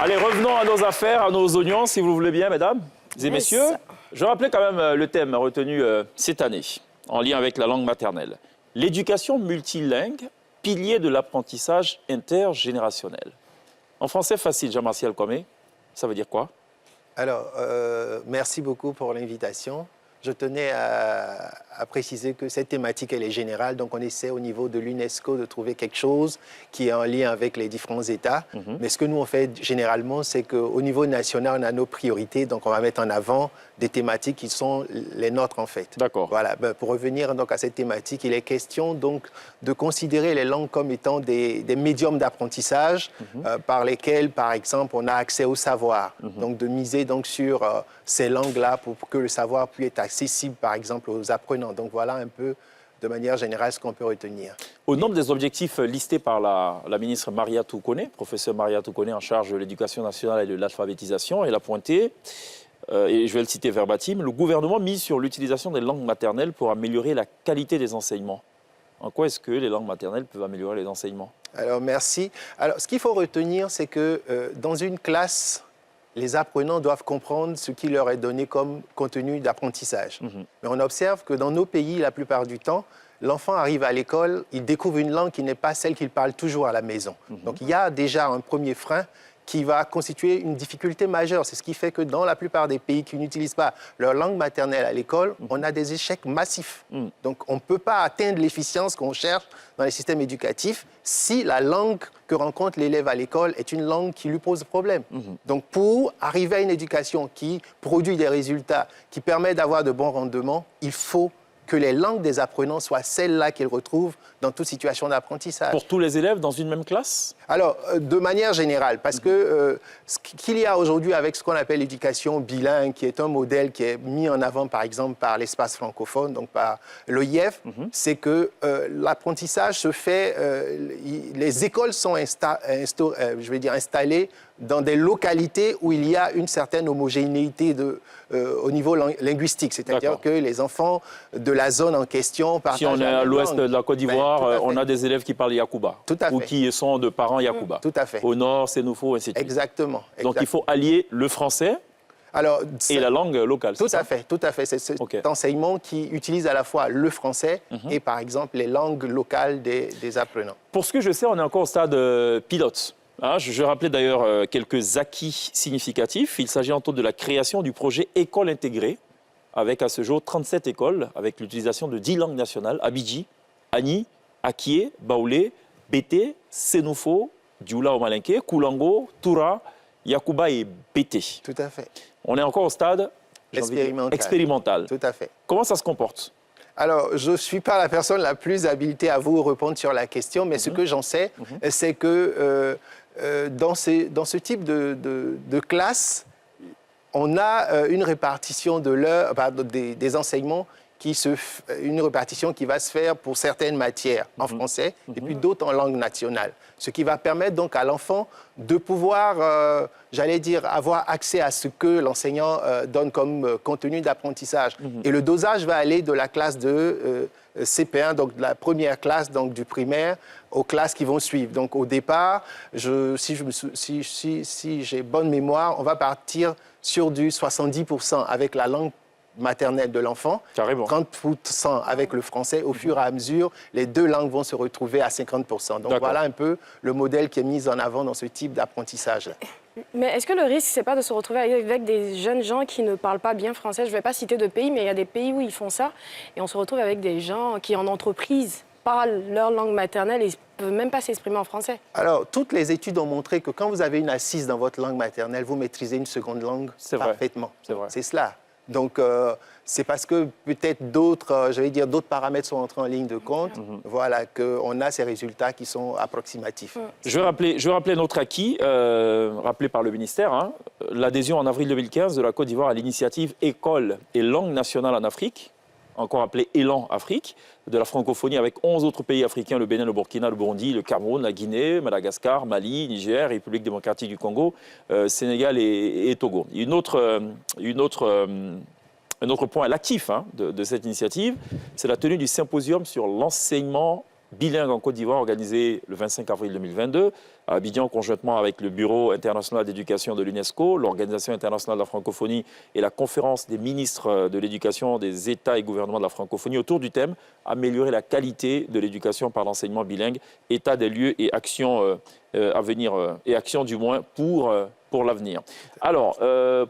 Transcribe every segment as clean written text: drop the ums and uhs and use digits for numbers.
Allez, revenons à nos affaires, à nos oignons, si vous le voulez bien, mesdames et messieurs. Je rappelais quand même le thème retenu cette année, en lien avec la langue maternelle. L'éducation multilingue, pilier de l'apprentissage intergénérationnel. En français facile, Jean-Martial Comé, ça veut dire quoi? Alors, merci beaucoup pour l'invitation. Je tenais à préciser que cette thématique, elle est générale. Donc, on essaie au niveau de l'UNESCO de trouver quelque chose qui est en lien avec les différents États. Mais ce que nous, on fait généralement, c'est qu'au niveau national, on a nos priorités. Donc, on va mettre en avant des thématiques qui sont les nôtres, en fait. D'accord. Voilà. Ben, pour revenir donc, à cette thématique, il est question donc, de considérer les langues comme étant des médiums d'apprentissage par lesquels, par exemple, on a accès au savoir. Donc, de miser donc, sur ces langues-là pour que le savoir puisse être accessible, par exemple, aux apprenants. Donc, voilà un peu, de manière générale, ce qu'on peut retenir. Au nombre des objectifs listés par la ministre Mariatou Koné, professeure Mariatou Koné en charge de l'éducation nationale et de l'alphabétisation, elle a pointé, et je vais le citer verbatim, le gouvernement mise sur l'utilisation des langues maternelles pour améliorer la qualité des enseignements. En quoi est-ce que les langues maternelles peuvent améliorer les enseignements? Alors, merci. Alors, ce qu'il faut retenir, c'est que dans une classe, les apprenants doivent comprendre ce qui leur est donné comme contenu d'apprentissage. Mais on observe que dans nos pays, la plupart du temps, l'enfant arrive à l'école, il découvre une langue qui n'est pas celle qu'il parle toujours à la maison. Donc il y a déjà un premier frein qui va constituer une difficulté majeure. C'est ce qui fait que dans la plupart des pays qui n'utilisent pas leur langue maternelle à l'école, on a des échecs massifs. Donc on ne peut pas atteindre l'efficience qu'on cherche dans les systèmes éducatifs si la langue que rencontre l'élève à l'école est une langue qui lui pose problème. Donc pour arriver à une éducation qui produit des résultats, qui permet d'avoir de bons rendements, il faut que les langues des apprenants soient celles-là qu'ils retrouvent dans toute situation d'apprentissage. Pour tous les élèves dans une même classe? Alors, de manière générale, parce que ce qu'il y a aujourd'hui avec ce qu'on appelle l'éducation bilingue, qui est un modèle qui est mis en avant, par exemple, par l'espace francophone, donc par l'OIF, c'est que l'apprentissage se fait, les écoles sont installées dans des localités où il y a une certaine homogénéité au niveau linguistique. C'est-à-dire que les enfants de la zone en question partagent. Si on est à l'ouest de la Côte d'Ivoire, on a des élèves qui parlent Yakuba. Tout à fait. Ou qui sont de parents Yakuba. Tout à fait. Au nord, Sénoufo, ainsi de suite. Exactement. Donc il faut allier le français et la langue locale. Tout à fait, tout à fait. C'est cet enseignement qui utilise à la fois le français et, par exemple, les langues locales des apprenants. Pour ce que je sais, on est encore au stade pilote. Je rappelais d'ailleurs quelques acquis significatifs. Il s'agit entre autres de la création du projet École intégrée, avec à ce jour 37 écoles, avec l'utilisation de 10 langues nationales, Abidji, Ani, Akie, Baoulé, Bété, Sénoufo, Dioula au Malinké, Koulango, Toura, Yakuba et Bété. Tout à fait. On est encore au stade expérimental. Tout à fait. Comment ça se comporte? Alors, je ne suis pas la personne la plus habilitée à vous répondre sur la question, mais ce que j'en sais, c'est que dans ce type de classe, on a une répartition des enseignements une répartition qui va se faire pour certaines matières en français et puis d'autres en langue nationale. Ce qui va permettre donc à l'enfant de pouvoir, j'allais dire, avoir accès à ce que l'enseignant donne comme contenu d'apprentissage. Et le dosage va aller de la classe de CP1, donc de la première classe donc du primaire, aux classes qui vont suivre. Donc au départ, si j'ai bonne mémoire, on va partir sur du 70% avec la langue maternelle de l'enfant, 30% avec le français. Au fur et à mesure, les deux langues vont se retrouver à 50%. Donc voilà un peu le modèle qui est mis en avant dans ce type d'apprentissage-là. Mais est-ce que le risque, c'est pas de se retrouver avec des jeunes gens qui ne parlent pas bien français? Je ne vais pas citer de pays, mais il y a des pays où ils font ça. Et on se retrouve avec des gens qui, en entreprise, parlent leur langue maternelle et ne peuvent même pas s'exprimer en français. Alors, toutes les études ont montré que quand vous avez une assise dans votre langue maternelle, vous maîtrisez une seconde langue parfaitement. C'est cela. Donc, c'est parce que peut-être d'autres paramètres sont entrés en ligne de compte, voilà, qu'on a ces résultats qui sont approximatifs. Je vais rappeler notre acquis, rappelé par le ministère, l'adhésion en avril 2015 de la Côte d'Ivoire à l'initiative École et langue nationale en Afrique, encore appelée Élan Afrique, de la francophonie avec 11 autres pays africains, le Bénin, le Burkina, le Burundi, le Cameroun, la Guinée, Madagascar, Mali, Niger, République démocratique du Congo, Sénégal et Togo. Un autre point, l'actif de cette initiative, c'est la tenue du symposium sur l'enseignement bilingue en Côte d'Ivoire organisée le 25 avril 2022 à Abidjan, conjointement avec le Bureau international d'éducation de l'UNESCO, l'Organisation internationale de la francophonie et la conférence des ministres de l'éducation des États et gouvernements de la francophonie autour du thème « Améliorer la qualité de l'éducation par l'enseignement bilingue, état des lieux et actions à venir, et actions du moins pour l'avenir ». Alors,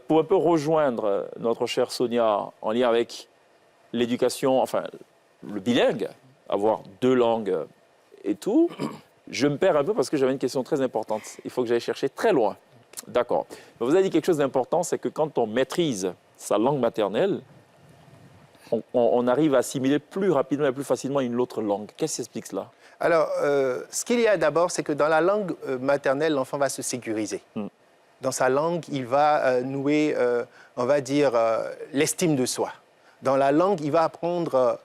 pour un peu rejoindre notre chère Sonia en lien avec l'éducation, enfin le bilingue, avoir 2 langues et tout, je me perds un peu parce que j'avais une question très importante. Il faut que j'aille chercher très loin. D'accord. Vous avez dit quelque chose d'important, c'est que quand on maîtrise sa langue maternelle, on arrive à assimiler plus rapidement et plus facilement une autre langue. Qu'est-ce qui explique cela? Alors, ce qu'il y a d'abord, c'est que dans la langue maternelle, l'enfant va se sécuriser. Dans sa langue, il va nouer, on va dire, l'estime de soi. Dans la langue, il va apprendre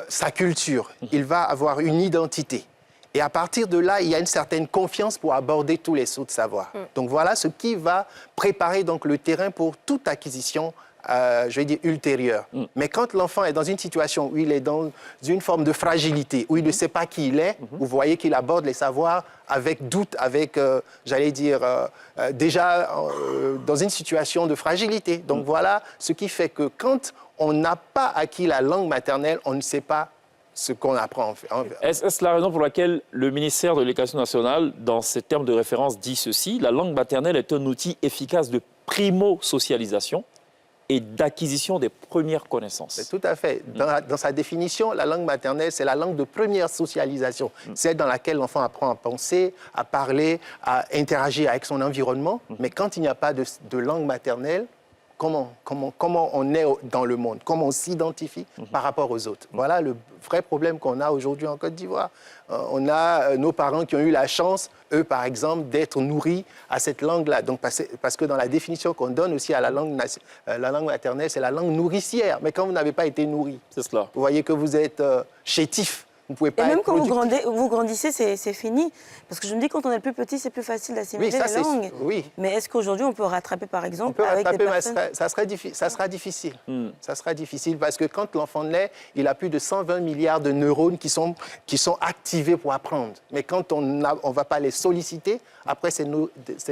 sa culture. Il va avoir une identité. Et à partir de là, il y a une certaine confiance pour aborder tous les sauts de savoir. Donc voilà ce qui va préparer donc, le terrain pour toute acquisition, je vais dire, ultérieure. Mais quand l'enfant est dans une situation où il est dans une forme de fragilité, où il ne sait pas qui il est, vous voyez qu'il aborde les savoirs avec doute, avec, j'allais dire, déjà dans une situation de fragilité. Donc voilà ce qui fait que quand on n'a pas acquis la langue maternelle, on ne sait pas ce qu'on apprend. Est-ce la raison pour laquelle le ministère de l'Éducation nationale, dans ses termes de référence, dit ceci: la langue maternelle est un outil efficace de primo-socialisation et d'acquisition des premières connaissances? Tout à fait. Dans sa définition, la langue maternelle, c'est la langue de première socialisation. Celle dans laquelle l'enfant apprend à penser, à parler, à interagir avec son environnement. Mais quand il n'y a pas de langue maternelle, comment on est dans le monde, comment on s'identifie par rapport aux autres. Voilà le vrai problème qu'on a aujourd'hui en Côte d'Ivoire. On a nos parents qui ont eu la chance, eux par exemple, d'être nourris à cette langue-là. Donc, parce que dans la définition qu'on donne aussi à la langue maternelle, c'est la langue nourricière. Mais quand vous n'avez pas été nourri, c'est cela. Vous voyez que vous êtes chétif. Vous pouvez pas et même être quand vous grandissez, c'est fini. Parce que je me dis, quand on est plus petit, c'est plus facile d'assimiler les langues. Oui. Mais est-ce qu'aujourd'hui, on peut rattraper, par exemple, on peut avec rattraper, des personnes... ça sera difficile. Ça sera difficile parce que quand l'enfant naît, il a plus de 120 milliards de neurones qui sont activés pour apprendre. Mais quand on ne va pas les solliciter, après, ces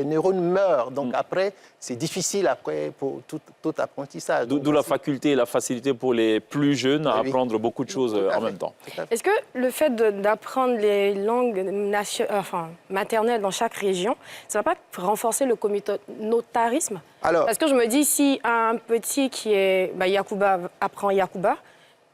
neurones meurent. Donc après, c'est difficile après pour tout apprentissage. D'où la faculté et la facilité pour les plus jeunes à apprendre beaucoup de choses en même temps. Est-ce que le fait d'apprendre les langues maternelles dans chaque région, ça ne va pas renforcer le communautarisme? Parce que je me dis, si un petit qui est Yakuba apprend Yakuba,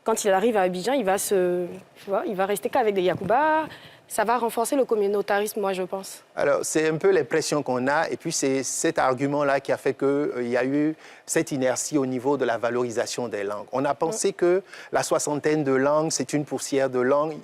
quand il arrive à Abidjan, il va rester qu'avec des Yakuba. Ça va renforcer le communautarisme, moi, je pense. Alors, c'est un peu l'impression qu'on a. Et puis, c'est cet argument-là qui a fait qu'il y a eu cette inertie au niveau de la valorisation des langues. On a pensé que la soixantaine de langues, c'est une poussière de langues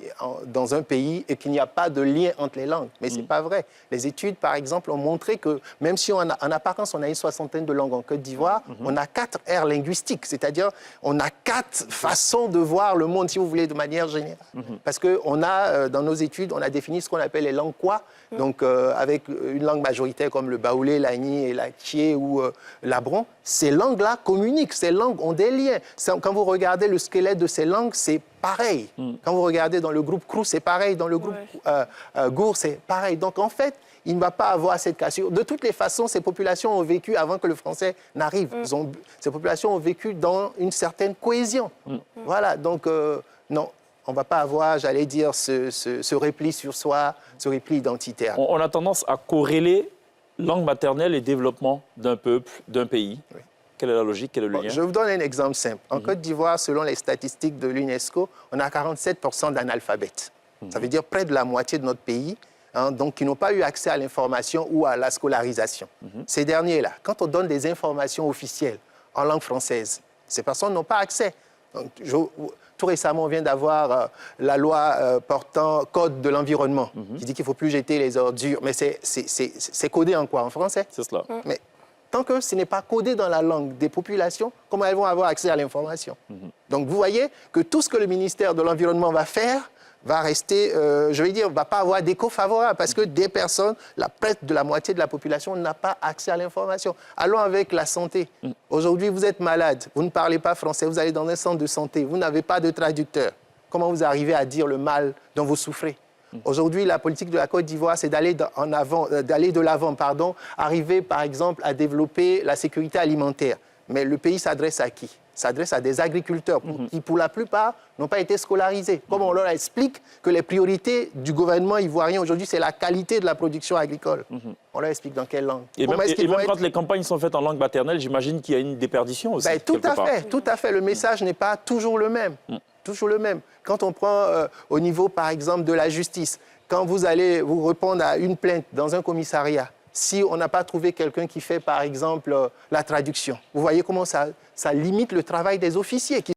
dans un pays et qu'il n'y a pas de lien entre les langues. Mais ce n'est pas vrai. Les études, par exemple, ont montré que même si en apparence, on a une soixantaine de langues en Côte d'Ivoire, on a 4 aires linguistiques. C'est-à-dire, on a 4 façons de voir le monde, si vous voulez, de manière générale. Parce qu'on a, dans nos études, on a défini ce qu'on appelle les langues quoi. Donc, avec une langue majoritaire comme le baoulé, l'agni, l'atché ou l'abron, ces langues-là communiquent, ces langues ont des liens. Quand vous regardez le squelette de ces langues, c'est pareil. Quand vous regardez dans le groupe Krou, c'est pareil. Dans le groupe Gour, c'est pareil. Donc, en fait, il ne va pas avoir cette cassure. De toutes les façons, ces populations ont vécu avant que le français n'arrive. Ces populations ont vécu dans une certaine cohésion. Voilà, donc non. On ne va pas avoir, j'allais dire, ce repli sur soi, ce repli identitaire. On a tendance à corréler langue maternelle et développement d'un peuple, d'un pays. Oui. Quelle est la logique, quel est le lien? Je vous donne un exemple simple. En Côte d'Ivoire, selon les statistiques de l'UNESCO, on a 47% d'analphabètes. Ça veut dire près de la moitié de notre pays, donc qui n'ont pas eu accès à l'information ou à la scolarisation. Ces derniers-là, quand on donne des informations officielles en langue française, ces personnes n'ont pas accès. Donc, tout récemment, on vient d'avoir la loi portant code de l'environnement qui dit qu'il ne faut plus jeter les ordures. Mais c'est codé en quoi? En français? C'est cela. Mais tant que ce n'est pas codé dans la langue des populations, comment elles vont avoir accès à l'information? Donc vous voyez que tout ce que le ministère de l'Environnement va faire va rester, je vais dire, va pas avoir d'écho favorable parce que des personnes, près de la moitié de la population n'a pas accès à l'information. Allons avec la santé. Aujourd'hui, vous êtes malade, vous ne parlez pas français, vous allez dans un centre de santé, vous n'avez pas de traducteur. comment vous arrivez à dire le mal dont vous souffrez. Aujourd'hui, la politique de la Côte d'Ivoire, c'est d'aller de l'avant, arriver par exemple à développer la sécurité alimentaire. Mais le pays s'adresse à qui? S'adresse à des agriculteurs qui, pour la plupart, n'ont pas été scolarisés. Comme on leur explique que les priorités du gouvernement ivoirien aujourd'hui, c'est la qualité de la production agricole. On leur explique dans quelle langue. Et même quand les campagnes sont faites en langue maternelle, j'imagine qu'il y a une déperdition aussi. Tout à fait. Le message n'est pas toujours le même. Toujours le même. Quand on prend au niveau, par exemple, de la justice, quand vous allez vous répondre à une plainte dans un commissariat, si on n'a pas trouvé quelqu'un qui fait, par exemple, la traduction, vous voyez comment ça limite le travail des officiers qui